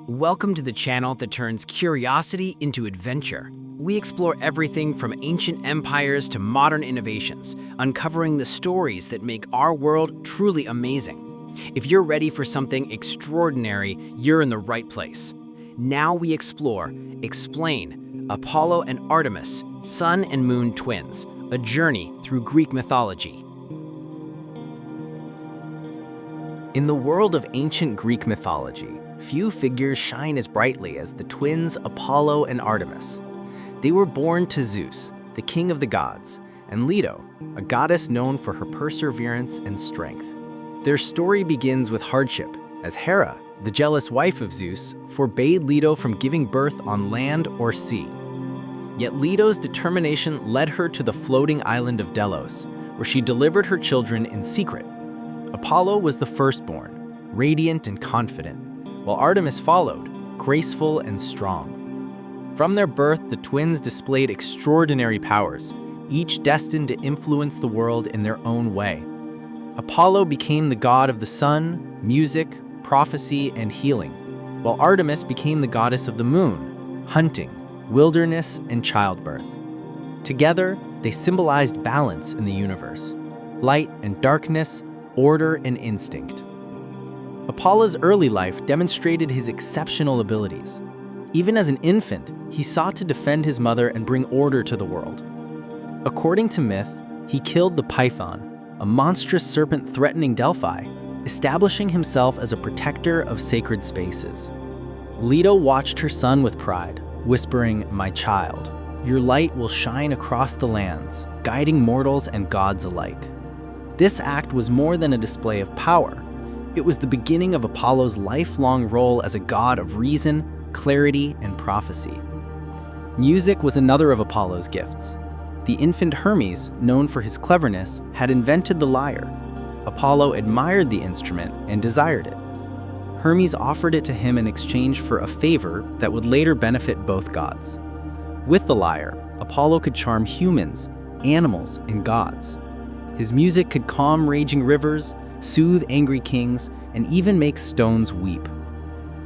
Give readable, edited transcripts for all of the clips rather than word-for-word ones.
Welcome to the channel that turns curiosity into adventure. We explore everything from ancient empires to modern innovations, uncovering the stories that make our world truly amazing. If you're ready for something extraordinary, you're in the right place. Now we explain Apollo and Artemis, sun and moon twins, a journey through Greek mythology. In the world of ancient Greek mythology, few figures shine as brightly as the twins Apollo and Artemis. They were born to Zeus, the king of the gods, and Leto, a goddess known for her perseverance and strength. Their story begins with hardship, as Hera, the jealous wife of Zeus, forbade Leto from giving birth on land or sea. Yet Leto's determination led her to the floating island of Delos, where she delivered her children in secret. Apollo was the firstborn, radiant and confident, while Artemis followed, graceful and strong. From their birth, the twins displayed extraordinary powers, each destined to influence the world in their own way. Apollo became the god of the sun, music, prophecy, and healing, while Artemis became the goddess of the moon, hunting, wilderness, and childbirth. Together, they symbolized balance in the universe, light and darkness, order and instinct. Apollo's early life demonstrated his exceptional abilities. Even as an infant, he sought to defend his mother and bring order to the world. According to myth, he killed the Python, a monstrous serpent threatening Delphi, establishing himself as a protector of sacred spaces. Leto watched her son with pride, whispering, "My child, your light will shine across the lands, guiding mortals and gods alike." This act was more than a display of power. It was the beginning of Apollo's lifelong role as a god of reason, clarity, and prophecy. Music was another of Apollo's gifts. The infant Hermes, known for his cleverness, had invented the lyre. Apollo admired the instrument and desired it. Hermes offered it to him in exchange for a favor that would later benefit both gods. With the lyre, Apollo could charm humans, animals, and gods. His music could calm raging rivers, soothe angry kings, and even make stones weep.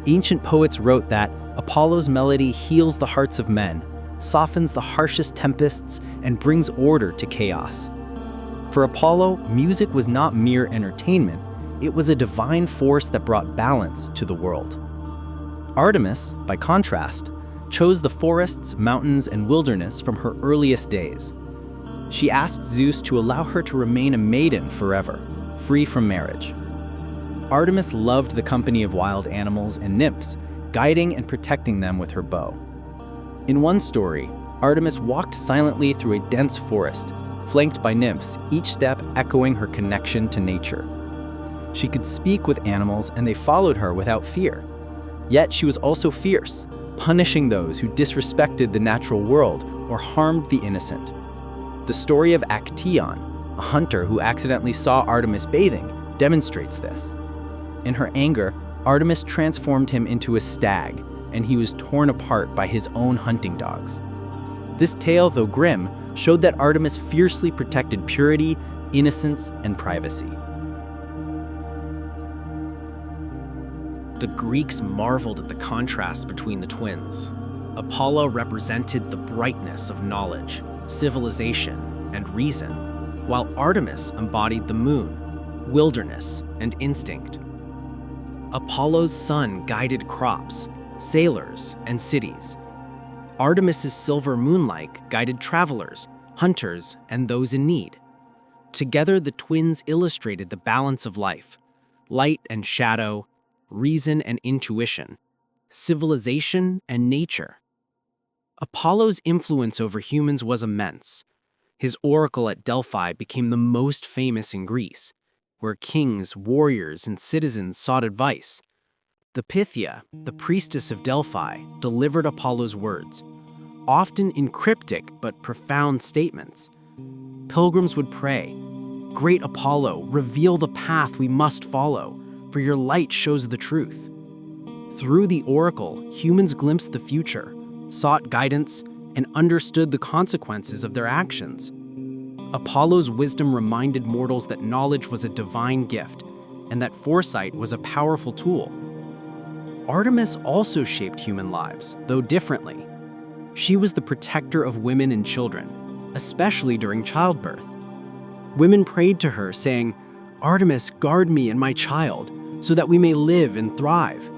Ancient poets wrote that Apollo's melody heals the hearts of men, softens the harshest tempests, and brings order to chaos. For Apollo, music was not mere entertainment, it was a divine force that brought balance to the world. Artemis, by contrast, chose the forests, mountains, and wilderness from her earliest days. She asked Zeus to allow her to remain a maiden forever, free from marriage. Artemis loved the company of wild animals and nymphs, guiding and protecting them with her bow. In one story, Artemis walked silently through a dense forest, flanked by nymphs, each step echoing her connection to nature. She could speak with animals and they followed her without fear. Yet she was also fierce, punishing those who disrespected the natural world or harmed the innocent. The story of Actaeon, a hunter who accidentally saw Artemis bathing, demonstrates this. In her anger, Artemis transformed him into a stag, and he was torn apart by his own hunting dogs. This tale, though grim, showed that Artemis fiercely protected purity, innocence, and privacy. The Greeks marveled at the contrast between the twins. Apollo represented the brightness of knowledge, civilization, and reason, while Artemis embodied the moon, wilderness, and instinct. Apollo's sun guided crops, sailors, and cities. Artemis's silver moonlight guided travelers, hunters, and those in need. Together, the twins illustrated the balance of life, light and shadow, reason and intuition, civilization and nature. Apollo's influence over humans was immense. His oracle at Delphi became the most famous in Greece, where kings, warriors, and citizens sought advice. The Pythia, the priestess of Delphi, delivered Apollo's words, often in cryptic but profound statements. Pilgrims would pray, "Great Apollo, reveal the path we must follow, for your light shows the truth." Through the oracle, humans glimpsed the future, sought guidance, and understood the consequences of their actions. Apollo's wisdom reminded mortals that knowledge was a divine gift and that foresight was a powerful tool. Artemis also shaped human lives, though differently. She was the protector of women and children, especially during childbirth. Women prayed to her, saying, "Artemis, guard me and my child, so that we may live and thrive."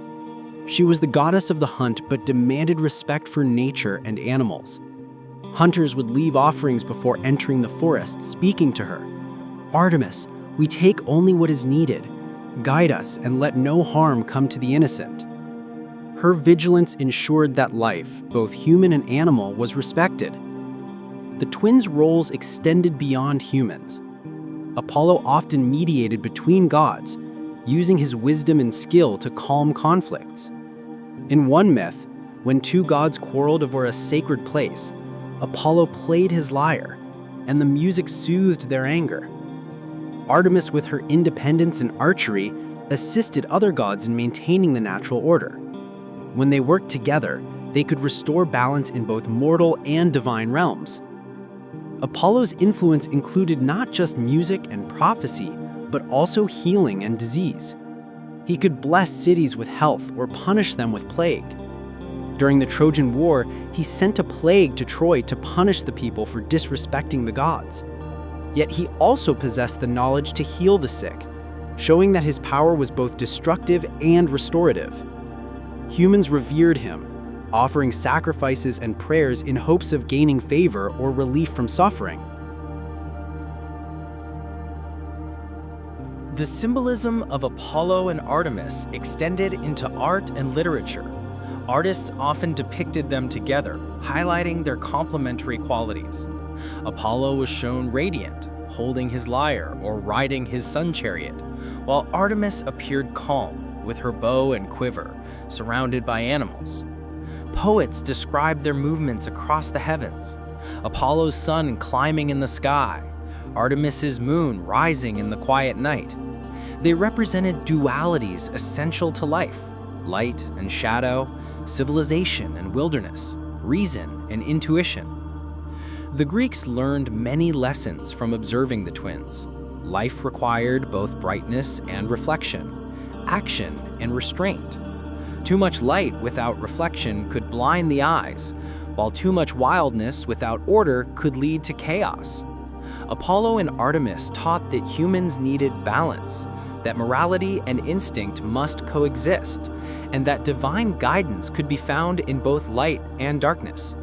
She was the goddess of the hunt, but demanded respect for nature and animals. Hunters would leave offerings before entering the forest, speaking to her, "Artemis, we take only what is needed. Guide us and let no harm come to the innocent." Her vigilance ensured that life, both human and animal, was respected. The twins' roles extended beyond humans. Apollo often mediated between gods, using his wisdom and skill to calm conflicts. In one myth, when two gods quarreled over a sacred place, Apollo played his lyre, and the music soothed their anger. Artemis, with her independence in archery, assisted other gods in maintaining the natural order. When they worked together, they could restore balance in both mortal and divine realms. Apollo's influence included not just music and prophecy, but also healing and disease. He could bless cities with health or punish them with plague. During the Trojan War, he sent a plague to Troy to punish the people for disrespecting the gods. Yet he also possessed the knowledge to heal the sick, showing that his power was both destructive and restorative. Humans revered him, offering sacrifices and prayers in hopes of gaining favor or relief from suffering. The symbolism of Apollo and Artemis extended into art and literature. Artists often depicted them together, highlighting their complementary qualities. Apollo was shown radiant, holding his lyre or riding his sun chariot, while Artemis appeared calm, with her bow and quiver, surrounded by animals. Poets described their movements across the heavens, Apollo's sun climbing in the sky, Artemis's moon rising in the quiet night. They represented dualities essential to life: light and shadow, civilization and wilderness, reason and intuition. The Greeks learned many lessons from observing the twins. Life required both brightness and reflection, action and restraint. Too much light without reflection could blind the eyes, while too much wildness without order could lead to chaos. Apollo and Artemis taught that humans needed balance, that morality and instinct must coexist, and that divine guidance could be found in both light and darkness.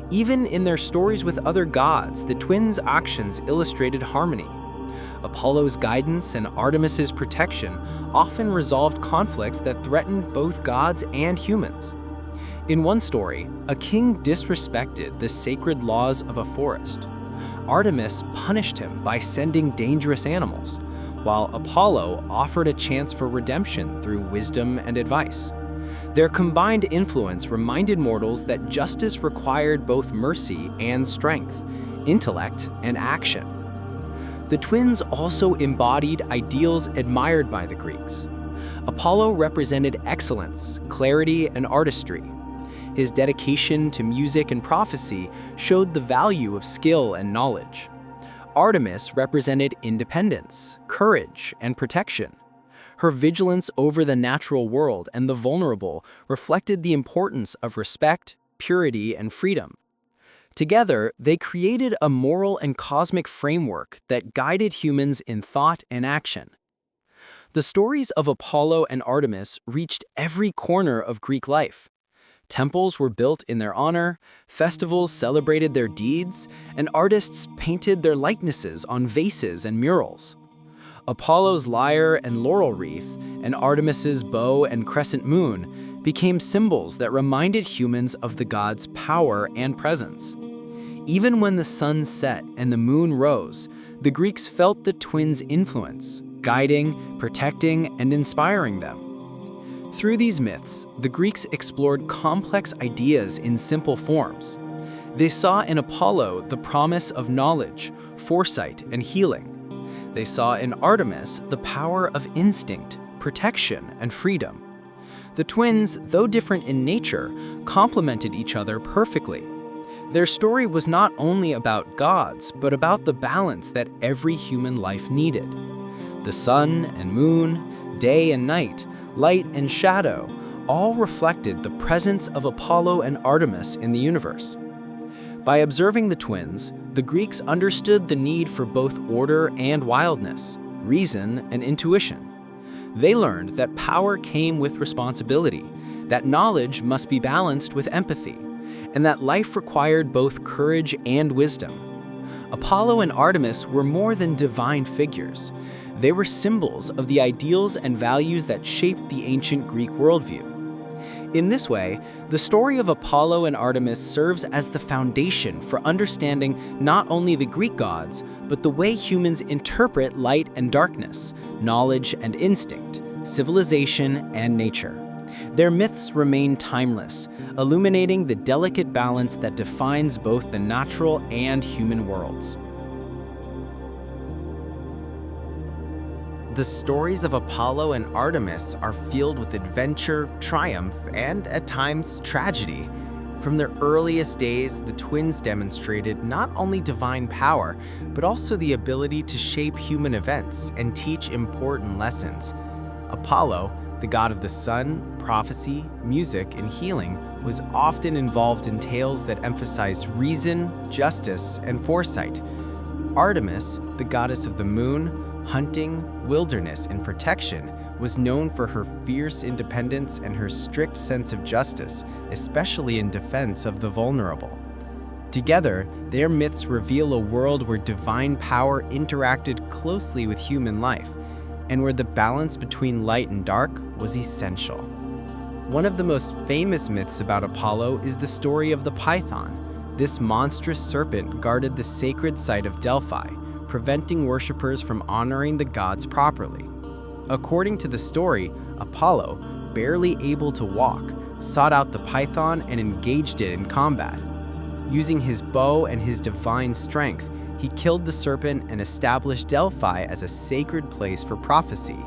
Even in their stories with other gods, the twins' actions illustrated harmony. Apollo's guidance and Artemis's protection often resolved conflicts that threatened both gods and humans. In one story, a king disrespected the sacred laws of a forest. Artemis punished him by sending dangerous animals, while Apollo offered a chance for redemption through wisdom and advice. Their combined influence reminded mortals that justice required both mercy and strength, intellect and action. The twins also embodied ideals admired by the Greeks. Apollo represented excellence, clarity, and artistry. His dedication to music and prophecy showed the value of skill and knowledge. Artemis represented independence, courage, and protection. Her vigilance over the natural world and the vulnerable reflected the importance of respect, purity, and freedom. Together, they created a moral and cosmic framework that guided humans in thought and action. The stories of Apollo and Artemis reached every corner of Greek life. Temples were built in their honor, festivals celebrated their deeds, and artists painted their likenesses on vases and murals. Apollo's lyre and laurel wreath, and Artemis's bow and crescent moon became symbols that reminded humans of the gods' power and presence. Even when the sun set and the moon rose, the Greeks felt the twins' influence, guiding, protecting, and inspiring them. Through these myths, the Greeks explored complex ideas in simple forms. They saw in Apollo the promise of knowledge, foresight, and healing. They saw in Artemis the power of instinct, protection, and freedom. The twins, though different in nature, complemented each other perfectly. Their story was not only about gods, but about the balance that every human life needed. The sun and moon, day and night, light and shadow, all reflected the presence of Apollo and Artemis in the universe. By observing the twins, the Greeks understood the need for both order and wildness, reason and intuition. They learned that power came with responsibility, that knowledge must be balanced with empathy, and that life required both courage and wisdom. Apollo and Artemis were more than divine figures. They were symbols of the ideals and values that shaped the ancient Greek worldview. In this way, the story of Apollo and Artemis serves as the foundation for understanding not only the Greek gods, but the way humans interpret light and darkness, knowledge and instinct, civilization and nature. Their myths remain timeless, illuminating the delicate balance that defines both the natural and human worlds. The stories of Apollo and Artemis are filled with adventure, triumph, and at times tragedy. From their earliest days, the twins demonstrated not only divine power, but also the ability to shape human events and teach important lessons. Apollo, the god of the sun, prophecy, music, and healing, was often involved in tales that emphasized reason, justice, and foresight. Artemis, the goddess of the moon, hunting, wilderness, and protection, was known for her fierce independence and her strict sense of justice, especially in defense of the vulnerable. Together, their myths reveal a world where divine power interacted closely with human life, and where the balance between light and dark was essential. One of the most famous myths about Apollo is the story of the Python. This monstrous serpent guarded the sacred site of Delphi, preventing worshippers from honoring the gods properly. According to the story, Apollo, barely able to walk, sought out the python and engaged it in combat. Using his bow and his divine strength, he killed the serpent and established Delphi as a sacred place for prophecy.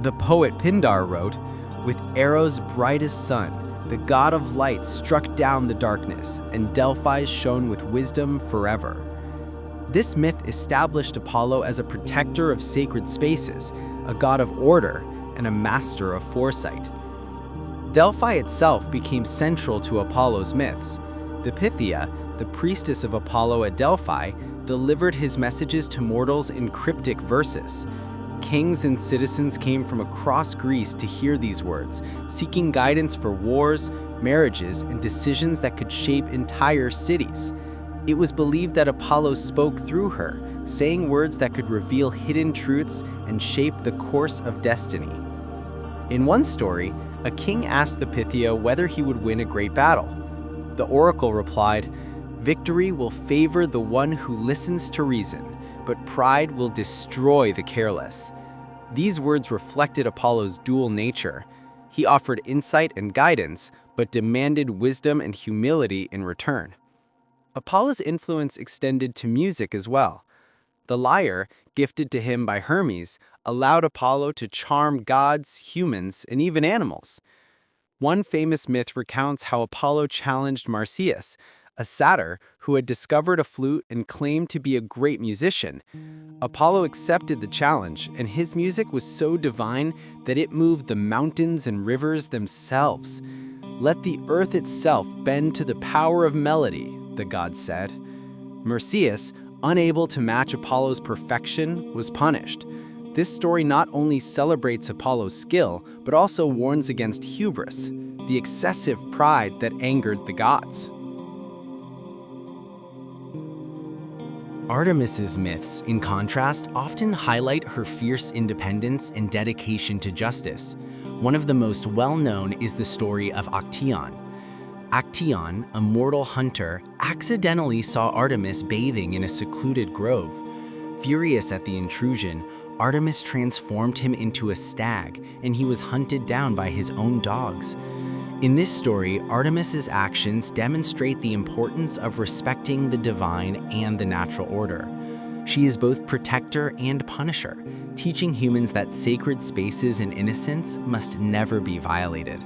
The poet Pindar wrote, "With arrows bright as sun, the god of light struck down the darkness, and Delphi shone with wisdom forever." This myth established Apollo as a protector of sacred spaces, a god of order, and a master of foresight. Delphi itself became central to Apollo's myths. The Pythia, the priestess of Apollo at Delphi, delivered his messages to mortals in cryptic verses. Kings and citizens came from across Greece to hear these words, seeking guidance for wars, marriages, and decisions that could shape entire cities. It was believed that Apollo spoke through her, saying words that could reveal hidden truths and shape the course of destiny. In one story, a king asked the Pythia whether he would win a great battle. The oracle replied, "Victory will favor the one who listens to reason, but pride will destroy the careless." These words reflected Apollo's dual nature. He offered insight and guidance, but demanded wisdom and humility in return. Apollo's influence extended to music as well. The lyre, gifted to him by Hermes, allowed Apollo to charm gods, humans, and even animals. One famous myth recounts how Apollo challenged Marsyas, a satyr who had discovered a flute and claimed to be a great musician. Apollo accepted the challenge, and his music was so divine that it moved the mountains and rivers themselves. "Let the earth itself bend to the power of melody," the god said. Marsyas, unable to match Apollo's perfection, was punished. This story not only celebrates Apollo's skill, but also warns against hubris, the excessive pride that angered the gods. Artemis's myths, in contrast, often highlight her fierce independence and dedication to justice. One of the most well-known is the story of Actaeon. Actaeon, a mortal hunter, accidentally saw Artemis bathing in a secluded grove. Furious at the intrusion, Artemis transformed him into a stag, and he was hunted down by his own dogs. In this story, Artemis's actions demonstrate the importance of respecting the divine and the natural order. She is both protector and punisher, teaching humans that sacred spaces and innocence must never be violated.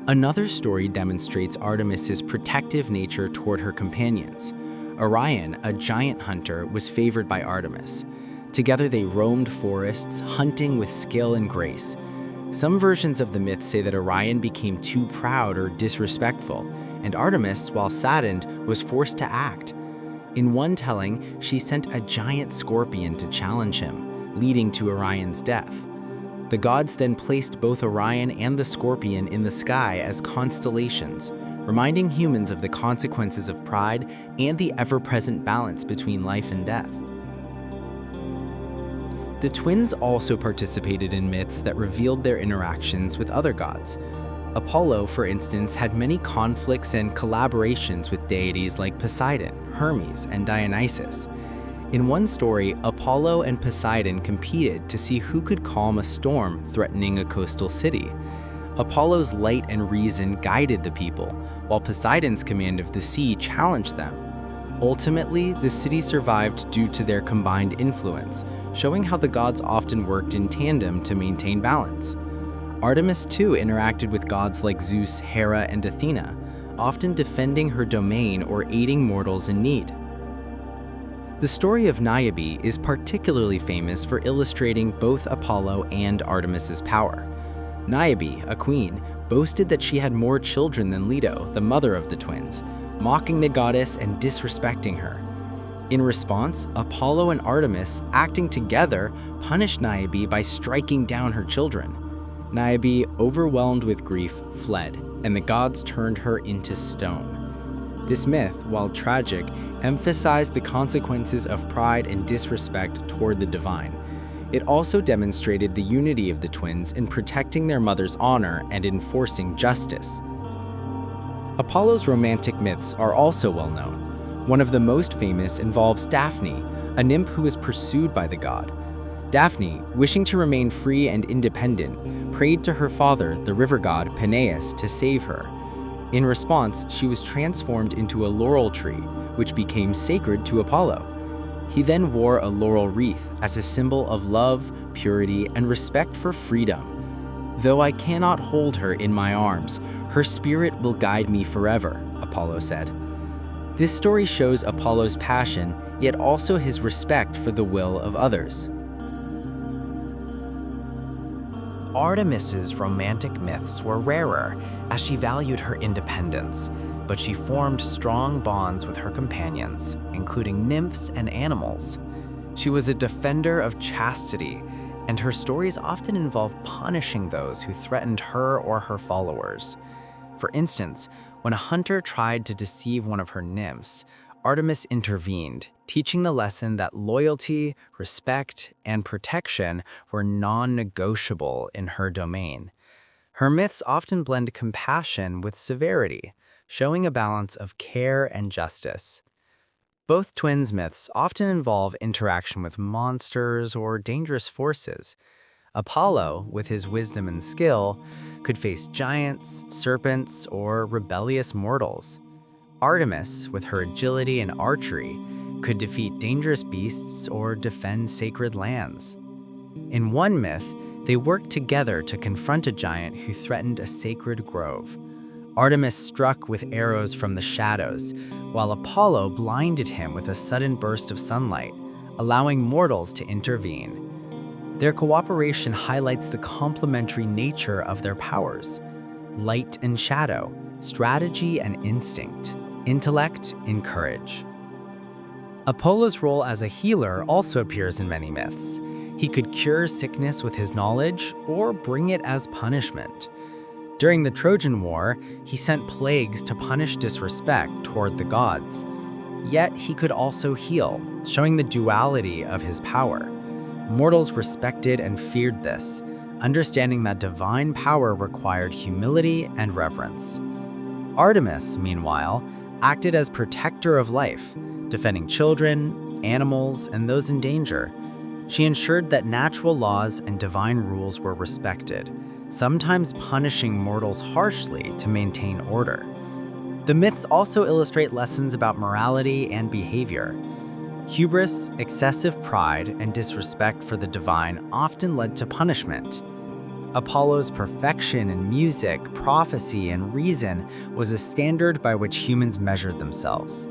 Another story demonstrates Artemis's protective nature toward her companions. Orion, a giant hunter, was favored by Artemis. Together they roamed forests, hunting with skill and grace. Some versions of the myth say that Orion became too proud or disrespectful, and Artemis, while saddened, was forced to act. In one telling, she sent a giant scorpion to challenge him, leading to Orion's death. The gods then placed both Orion and the scorpion in the sky as constellations, reminding humans of the consequences of pride and the ever-present balance between life and death. The twins also participated in myths that revealed their interactions with other gods. Apollo, for instance, had many conflicts and collaborations with deities like Poseidon, Hermes, and Dionysus. In one story, Apollo and Poseidon competed to see who could calm a storm threatening a coastal city. Apollo's light and reason guided the people, while Poseidon's command of the sea challenged them. Ultimately, the city survived due to their combined influence, showing how the gods often worked in tandem to maintain balance. Artemis too interacted with gods like Zeus, Hera, and Athena, often defending her domain or aiding mortals in need. The story of Niobe is particularly famous for illustrating both Apollo and Artemis's power. Niobe, a queen, boasted that she had more children than Leto, the mother of the twins, mocking the goddess and disrespecting her. In response, Apollo and Artemis, acting together, punished Niobe by striking down her children. Niobe, overwhelmed with grief, fled, and the gods turned her into stone. This myth, while tragic, emphasized the consequences of pride and disrespect toward the divine. It also demonstrated the unity of the twins in protecting their mother's honor and enforcing justice. Apollo's romantic myths are also well known. One of the most famous involves Daphne, a nymph who is pursued by the god. Daphne, wishing to remain free and independent, prayed to her father, the river god Peneus, to save her. In response, she was transformed into a laurel tree, which became sacred to Apollo. He then wore a laurel wreath as a symbol of love, purity, and respect for freedom. "Though I cannot hold her in my arms, her spirit will guide me forever," Apollo said. This story shows Apollo's passion, yet also his respect for the will of others. Artemis's romantic myths were rarer, as she valued her independence, but she formed strong bonds with her companions, including nymphs and animals. She was a defender of chastity, and her stories often involve punishing those who threatened her or her followers. For instance, when a hunter tried to deceive one of her nymphs, Artemis intervened, teaching the lesson that loyalty, respect, and protection were non-negotiable in her domain. Her myths often blend compassion with severity, showing a balance of care and justice. Both twins' myths often involve interaction with monsters or dangerous forces. Apollo, with his wisdom and skill, could face giants, serpents, or rebellious mortals. Artemis, with her agility and archery, could defeat dangerous beasts or defend sacred lands. In one myth, they worked together to confront a giant who threatened a sacred grove. Artemis struck with arrows from the shadows, while Apollo blinded him with a sudden burst of sunlight, allowing mortals to intervene. Their cooperation highlights the complementary nature of their powers: light and shadow, strategy and instinct, intellect and courage. Apollo's role as a healer also appears in many myths. He could cure sickness with his knowledge or bring it as punishment. During the Trojan War, he sent plagues to punish disrespect toward the gods. Yet he could also heal, showing the duality of his power. Mortals respected and feared this, understanding that divine power required humility and reverence. Artemis, meanwhile, acted as protector of life, defending children, animals, and those in danger. She ensured that natural laws and divine rules were respected, sometimes punishing mortals harshly to maintain order. The myths also illustrate lessons about morality and behavior. Hubris, excessive pride, and disrespect for the divine often led to punishment. Apollo's perfection in music, prophecy, and reason was a standard by which humans measured themselves.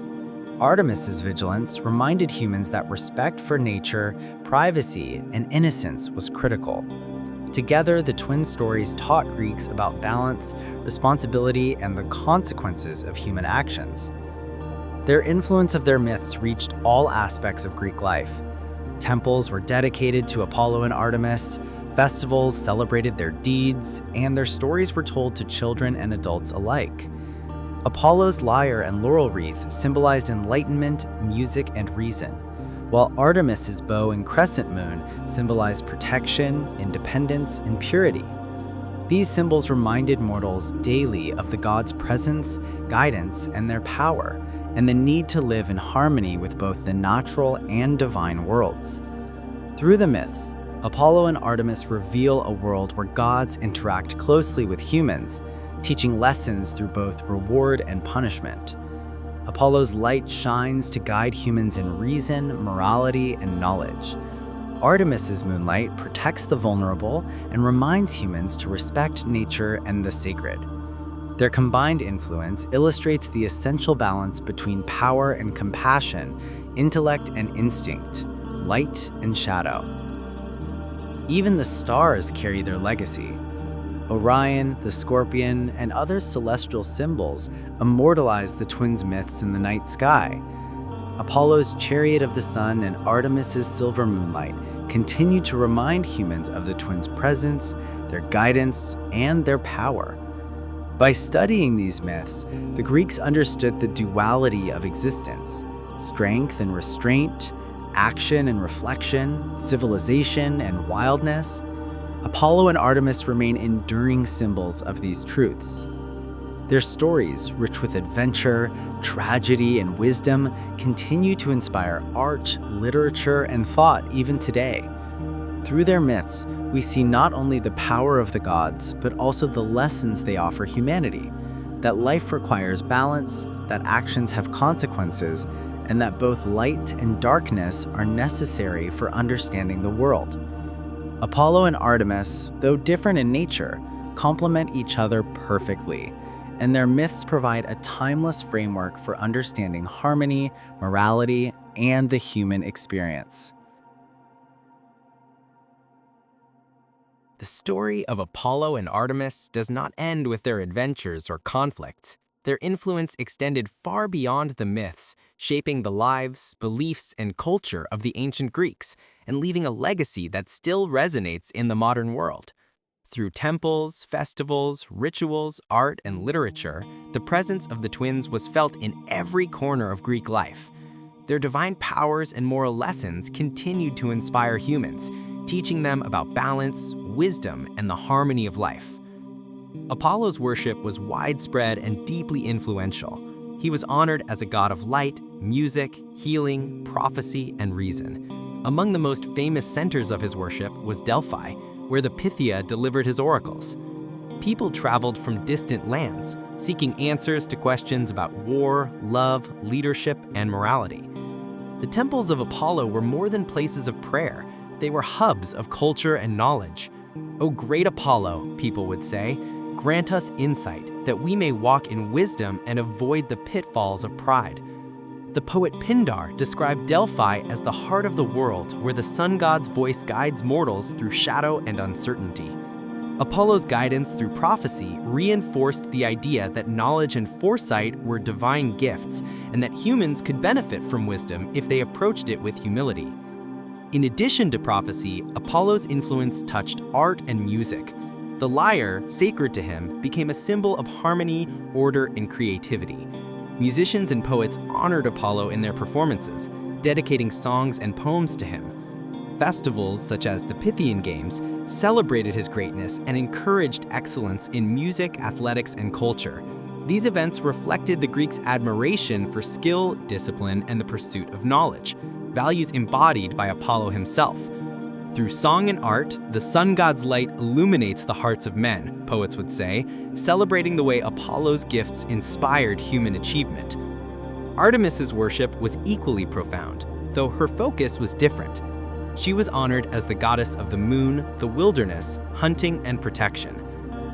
Artemis's vigilance reminded humans that respect for nature, privacy, and innocence was critical. Together, the twin stories taught Greeks about balance, responsibility, and the consequences of human actions. Their influence of their myths reached all aspects of Greek life. Temples were dedicated to Apollo and Artemis, festivals celebrated their deeds, and their stories were told to children and adults alike. Apollo's lyre and laurel wreath symbolized enlightenment, music, and reason, while Artemis's bow and crescent moon symbolized protection, independence, and purity. These symbols reminded mortals daily of the gods' presence, guidance, and their power, and the need to live in harmony with both the natural and divine worlds. Through the myths, Apollo and Artemis reveal a world where gods interact closely with humans, teaching lessons through both reward and punishment. Apollo's light shines to guide humans in reason, morality, and knowledge. Artemis's moonlight protects the vulnerable and reminds humans to respect nature and the sacred. Their combined influence illustrates the essential balance between power and compassion, intellect and instinct, light and shadow. Even the stars carry their legacy. Orion, the scorpion, and other celestial symbols immortalize the twins' myths in the night sky. Apollo's chariot of the sun and Artemis's silver moonlight continue to remind humans of the twins' presence, their guidance, and their power. By studying these myths, the Greeks understood the duality of existence: strength and restraint, action and reflection, civilization and wildness. Apollo and Artemis remain enduring symbols of these truths. Their stories, rich with adventure, tragedy, and wisdom, continue to inspire art, literature, and thought even today. Through their myths, we see not only the power of the gods, but also the lessons they offer humanity: that life requires balance, that actions have consequences, and that both light and darkness are necessary for understanding the world. Apollo and Artemis, though different in nature, complement each other perfectly, and their myths provide a timeless framework for understanding harmony, morality, and the human experience. The story of Apollo and Artemis does not end with their adventures or conflicts. Their influence extended far beyond the myths, shaping the lives, beliefs, and culture of the ancient Greeks, and leaving a legacy that still resonates in the modern world. Through temples, festivals, rituals, art, and literature, the presence of the twins was felt in every corner of Greek life. Their divine powers and moral lessons continued to inspire humans, teaching them about balance, wisdom, and the harmony of life. Apollo's worship was widespread and deeply influential. He was honored as a god of light, music, healing, prophecy, and reason. Among the most famous centers of his worship was Delphi, where the Pythia delivered his oracles. People traveled from distant lands, seeking answers to questions about war, love, leadership, and morality. The temples of Apollo were more than places of prayer. They were hubs of culture and knowledge. "O great Apollo," people would say, "grant us insight, that we may walk in wisdom and avoid the pitfalls of pride." The poet Pindar described Delphi as the heart of the world, where the sun god's voice guides mortals through shadow and uncertainty. Apollo's guidance through prophecy reinforced the idea that knowledge and foresight were divine gifts, and that humans could benefit from wisdom if they approached it with humility. In addition to prophecy, Apollo's influence touched art and music. The lyre, sacred to him, became a symbol of harmony, order, and creativity. Musicians and poets honored Apollo in their performances, dedicating songs and poems to him. Festivals, such as the Pythian Games, celebrated his greatness and encouraged excellence in music, athletics, and culture. These events reflected the Greeks' admiration for skill, discipline, and the pursuit of knowledge, values embodied by Apollo himself. Through song and art, the sun god's light illuminates the hearts of men, poets would say, celebrating the way Apollo's gifts inspired human achievement. Artemis's worship was equally profound, though her focus was different. She was honored as the goddess of the moon, the wilderness, hunting, and protection.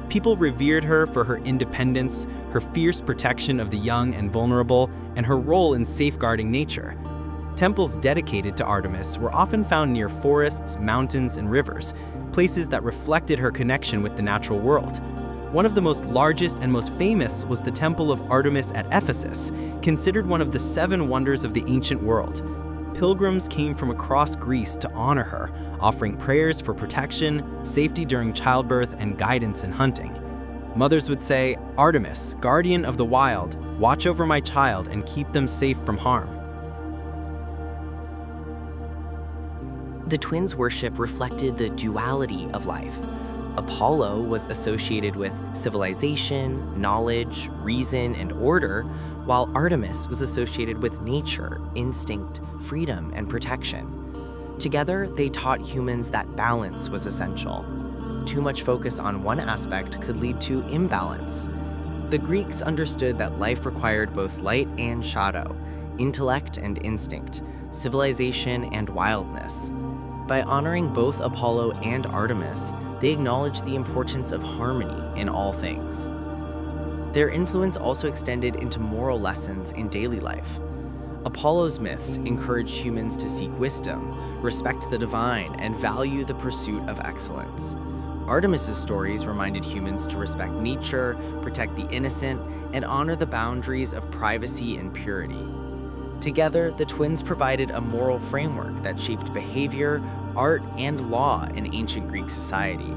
People revered her for her independence, her fierce protection of the young and vulnerable, and her role in safeguarding nature. Temples dedicated to Artemis were often found near forests, mountains, and rivers, places that reflected her connection with the natural world. One of the most largest and most famous was the Temple of Artemis at Ephesus, considered one of the 7 wonders of the ancient world. Pilgrims came from across Greece to honor her, offering prayers for protection, safety during childbirth, and guidance in hunting. Mothers would say, "Artemis, guardian of the wild, watch over my child and keep them safe from harm." The twins' worship reflected the duality of life. Apollo was associated with civilization, knowledge, reason, and order, while Artemis was associated with nature, instinct, freedom, and protection. Together, they taught humans that balance was essential. Too much focus on one aspect could lead to imbalance. The Greeks understood that life required both light and shadow, intellect and instinct, civilization and wildness. By honoring both Apollo and Artemis, they acknowledged the importance of harmony in all things. Their influence also extended into moral lessons in daily life. Apollo's myths encouraged humans to seek wisdom, respect the divine, and value the pursuit of excellence. Artemis's stories reminded humans to respect nature, protect the innocent, and honor the boundaries of privacy and purity. Together, the twins provided a moral framework that shaped behavior, art, and law in ancient Greek society.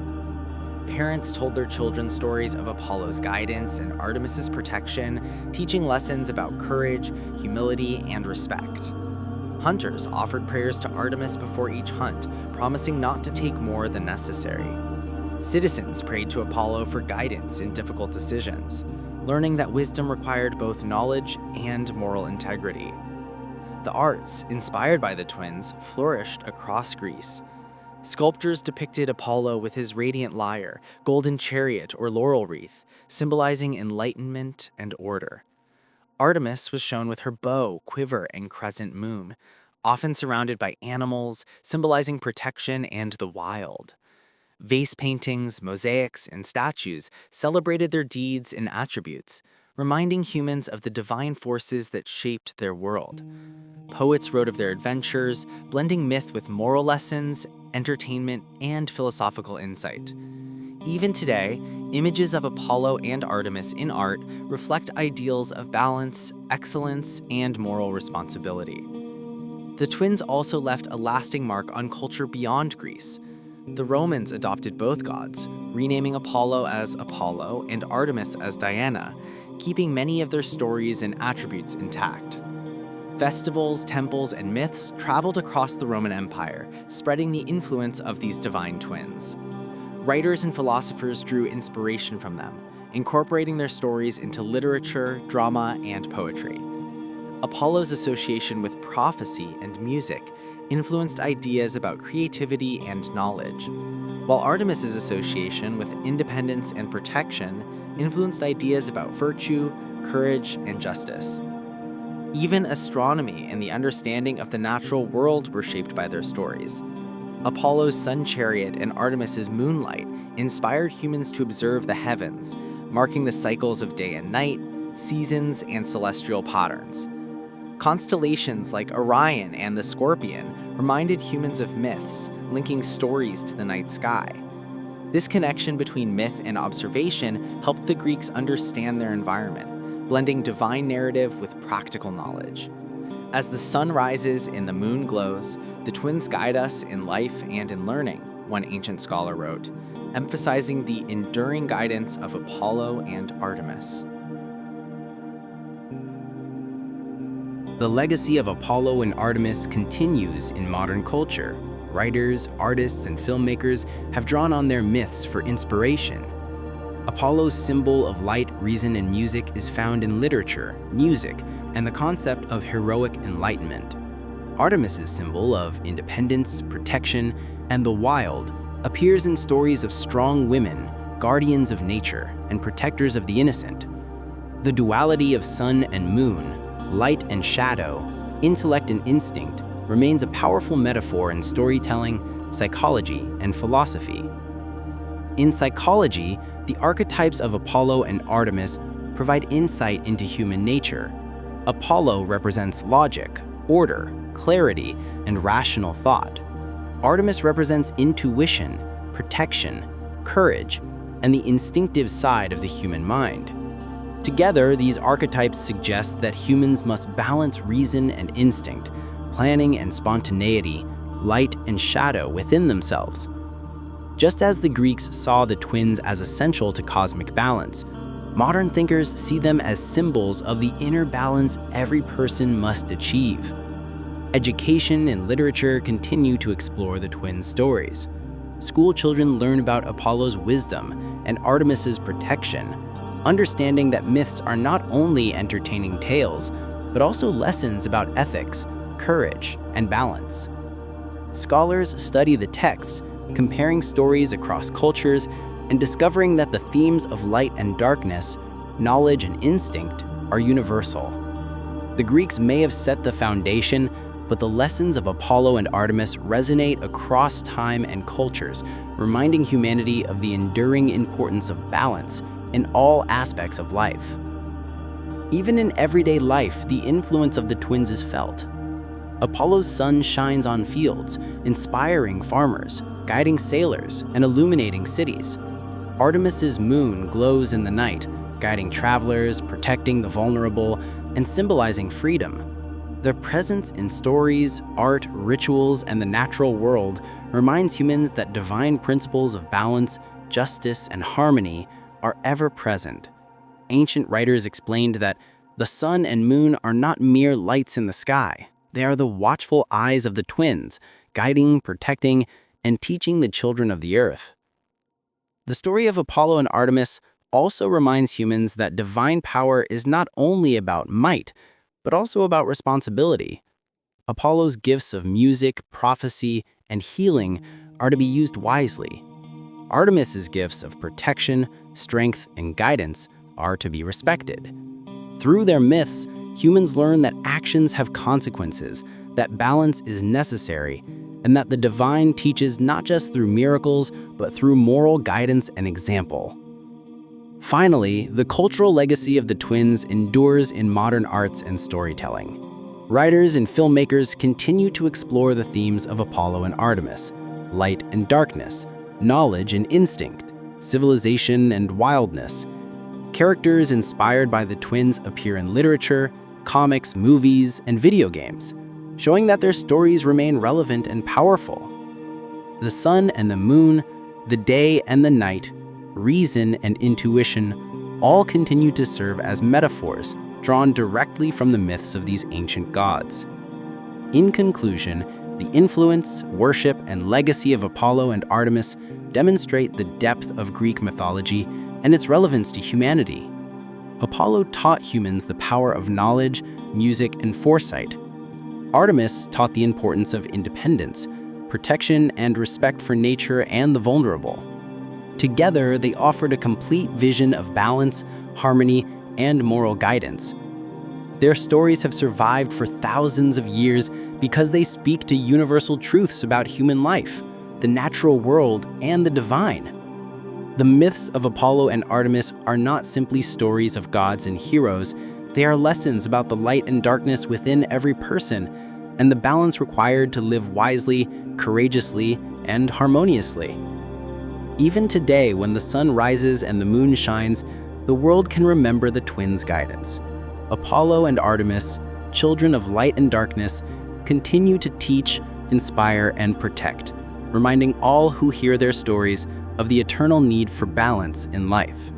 Parents told their children stories of Apollo's guidance and Artemis's protection, teaching lessons about courage, humility, and respect. Hunters offered prayers to Artemis before each hunt, promising not to take more than necessary. Citizens prayed to Apollo for guidance in difficult decisions, learning that wisdom required both knowledge and moral integrity. The arts, inspired by the twins, flourished across Greece. Sculptures depicted Apollo with his radiant lyre, golden chariot, or laurel wreath, symbolizing enlightenment and order. Artemis was shown with her bow, quiver, and crescent moon, often surrounded by animals, symbolizing protection and the wild. Vase paintings, mosaics, and statues celebrated their deeds and attributes, reminding humans of the divine forces that shaped their world. Poets wrote of their adventures, blending myth with moral lessons, entertainment, and philosophical insight. Even today, images of Apollo and Artemis in art reflect ideals of balance, excellence, and moral responsibility. The twins also left a lasting mark on culture beyond Greece. The Romans adopted both gods, renaming Apollo as Apollo and Artemis as Diana, keeping many of their stories and attributes intact. Festivals, temples, and myths traveled across the Roman Empire, spreading the influence of these divine twins. Writers and philosophers drew inspiration from them, incorporating their stories into literature, drama, and poetry. Apollo's association with prophecy and music influenced ideas about creativity and knowledge, while Artemis's association with independence and protection influenced ideas about virtue, courage, and justice. Even astronomy and the understanding of the natural world were shaped by their stories. Apollo's sun chariot and Artemis's moonlight inspired humans to observe the heavens, marking the cycles of day and night, seasons, and celestial patterns. Constellations like Orion and the Scorpion reminded humans of myths, linking stories to the night sky. This connection between myth and observation helped the Greeks understand their environment, blending divine narrative with practical knowledge. As the sun rises and the moon glows, the twins guide us in life and in learning, one ancient scholar wrote, emphasizing the enduring guidance of Apollo and Artemis. The legacy of Apollo and Artemis continues in modern culture. Writers, artists, and filmmakers have drawn on their myths for inspiration. Apollo's symbol of light, reason, and music is found in literature, music, and the concept of heroic enlightenment. Artemis's symbol of independence, protection, and the wild appears in stories of strong women, guardians of nature, and protectors of the innocent. The duality of sun and moon, light and shadow, intellect and instinct remains a powerful metaphor in storytelling, psychology, and philosophy. In psychology, the archetypes of Apollo and Artemis provide insight into human nature. Apollo represents logic, order, clarity, and rational thought. Artemis represents intuition, protection, courage, and the instinctive side of the human mind. Together, these archetypes suggest that humans must balance reason and instinct, planning and spontaneity, light and shadow within themselves. Just as the Greeks saw the twins as essential to cosmic balance, modern thinkers see them as symbols of the inner balance every person must achieve. Education and literature continue to explore the twins' stories. School children learn about Apollo's wisdom and Artemis's protection, understanding that myths are not only entertaining tales, but also lessons about ethics, courage, and balance. Scholars study the texts, comparing stories across cultures and discovering that the themes of light and darkness, knowledge and instinct are universal. The Greeks may have set the foundation, but the lessons of Apollo and Artemis resonate across time and cultures, reminding humanity of the enduring importance of balance in all aspects of life. Even in everyday life, the influence of the twins is felt. Apollo's sun shines on fields, inspiring farmers, guiding sailors, and illuminating cities. Artemis's moon glows in the night, guiding travelers, protecting the vulnerable, and symbolizing freedom. Their presence in stories, art, rituals, and the natural world reminds humans that divine principles of balance, justice, and harmony are ever present. Ancient writers explained that the sun and moon are not mere lights in the sky. They are the watchful eyes of the twins, guiding, protecting, and teaching the children of the earth. The story of Apollo and Artemis also reminds humans that divine power is not only about might, but also about responsibility. Apollo's gifts of music, prophecy, and healing are to be used wisely. Artemis's gifts of protection, strength, and guidance are to be respected. Through their myths, humans learn that actions have consequences, that balance is necessary, and that the divine teaches not just through miracles, but through moral guidance and example. Finally, the cultural legacy of the twins endures in modern arts and storytelling. Writers and filmmakers continue to explore the themes of Apollo and Artemis, light and darkness, knowledge and instinct, civilization and wildness. Characters inspired by the twins appear in literature, comics, movies, and video games, showing that their stories remain relevant and powerful. The sun and the moon, the day and the night, reason and intuition all continue to serve as metaphors drawn directly from the myths of these ancient gods. In conclusion, the influence, worship, and legacy of Apollo and Artemis demonstrate the depth of Greek mythology and its relevance to humanity. Apollo taught humans the power of knowledge, music, and foresight. Artemis taught the importance of independence, protection, and respect for nature and the vulnerable. Together, they offered a complete vision of balance, harmony, and moral guidance. Their stories have survived for thousands of years because they speak to universal truths about human life, the natural world, and the divine. The myths of Apollo and Artemis are not simply stories of gods and heroes. They are lessons about the light and darkness within every person and the balance required to live wisely, courageously, and harmoniously. Even today, when the sun rises and the moon shines, the world can remember the twins' guidance. Apollo and Artemis, children of light and darkness, continue to teach, inspire, and protect, reminding all who hear their stories of the eternal need for balance in life.